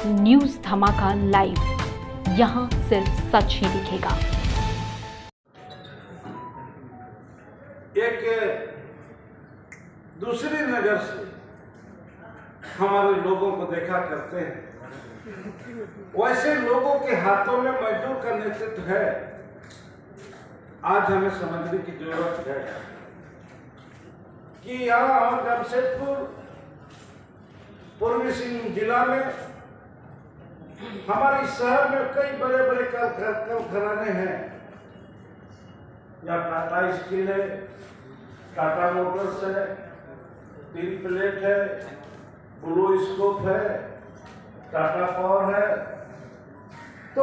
News धमाका live, यहाँ सिर्फ सच ही दिखेगा। एक दूसरी नजर से हमारे लोगों को देखा करते हैं, वैसे लोगों के हाथों में मजदूर का नेतृत्व है। आज हमें समझने की जरूरत है कि यहाँ जमशेदपुर पूर्वी सिंह जिला में, हमारे शहर में कई बड़े बड़े कारखाने हैं। यहाँ टाटा स्टील है, टाटा मोटर्स है, टील प्लेट है, ब्लू स्कोप है, टाटा पावर है। तो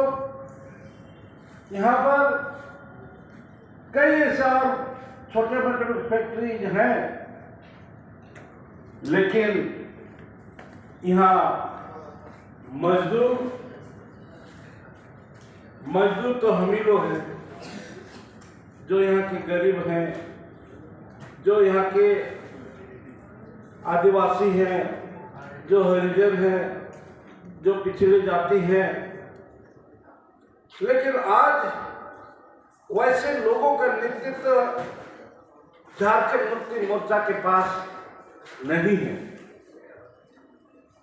यहाँ पर कई ऐसा छोटे मोटे फैक्ट्रीज हैं, लेकिन यहाँ मजदूर तो हम ही लोग हैं, जो यहाँ के गरीब हैं, जो यहाँ के आदिवासी हैं, जो हरिजन हैं, जो पिछड़ी जाति हैं। लेकिन आज वैसे लोगों का नेतृत्व झारखंड मुक्ति मोर्चा के पास नहीं है।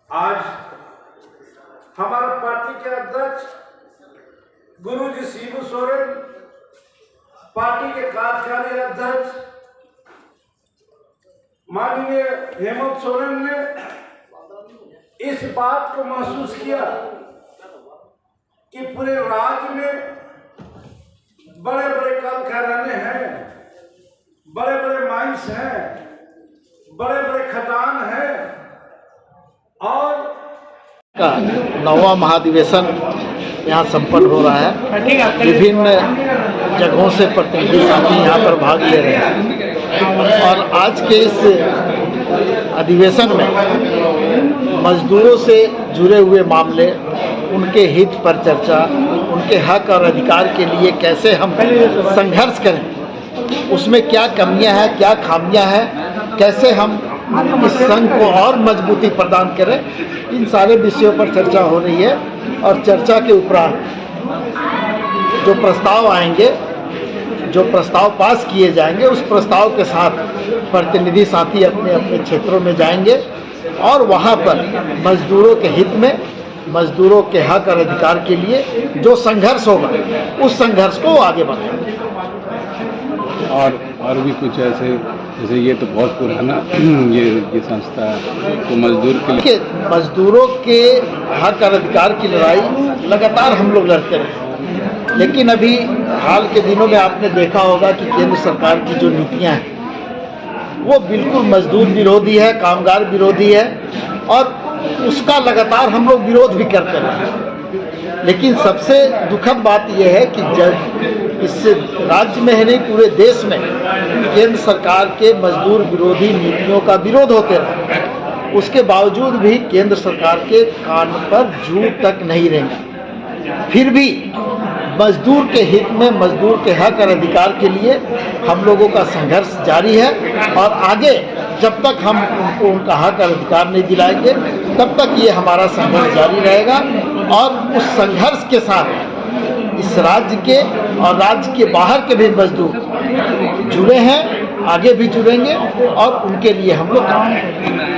आज हमारा पार्टी के अध्यक्ष गुरुजी शिबू सोरेन, पार्टी के कार्यकारी अध्यक्ष माननीय हेमंत सोरेन ने इस बात को महसूस किया कि पूरे राज्य में बड़े बड़े कारखाने हैं, बड़े बड़े माइंस हैं, बड़े बड़े खदान हैं, और का 9वां महाधिवेशन यहाँ संपन्न हो रहा है। विभिन्न जगहों से प्रतिनिधि साथी यहाँ पर भाग ले रहे हैं और आज के इस अधिवेशन में मजदूरों से जुड़े हुए मामले, उनके हित पर चर्चा, उनके हक और अधिकार के लिए कैसे हम संघर्ष करें, उसमें क्या कमियां हैं, क्या खामियां हैं, कैसे हम इस संघ को और मजबूती प्रदान करें, इन सारे विषयों पर चर्चा हो रही है। और चर्चा के उपरांत जो प्रस्ताव आएंगे, जो प्रस्ताव पास किए जाएंगे, उस प्रस्ताव के साथ प्रतिनिधि साथी अपने अपने क्षेत्रों में जाएंगे और वहाँ पर मजदूरों के हित में, मजदूरों के हक और अधिकार के लिए जो संघर्ष होगा, उस संघर्ष को आगे बढ़ाएंगे। और भी कुछ ऐसे, जैसे ये तो बहुत पुराना ये संस्था है, तो मजदूर के लिए मजदूरों के हक और अधिकार की लड़ाई लगातार हम लोग लड़ते रहे, लेकिन अभी हाल के दिनों में आपने देखा होगा कि केंद्र सरकार की जो नीतियां हैं वो बिल्कुल मजदूर विरोधी है, कामगार विरोधी है, और उसका लगातार हम लोग विरोध भी करते रहे। लेकिन सबसे दुखद बात यह है कि जब इस राज्य में है नहीं, पूरे देश में केंद्र सरकार के मजदूर विरोधी नीतियों का विरोध होते रहा, उसके बावजूद भी केंद्र सरकार के कान पर जूं तक नहीं रेंगा। फिर भी मजदूर के हित में, मजदूर के हक और अधिकार के लिए हम लोगों का संघर्ष जारी है और आगे जब तक हम उनको उनका हक और अधिकार नहीं दिलाएंगे, तब तक ये हमारा संघर्ष जारी रहेगा। और उस संघर्ष के साथ इस राज्य के और राज्य के बाहर के भी मजदूर जुड़े हैं, आगे भी जुड़ेंगे और उनके लिए हम लोग काम करेंगे।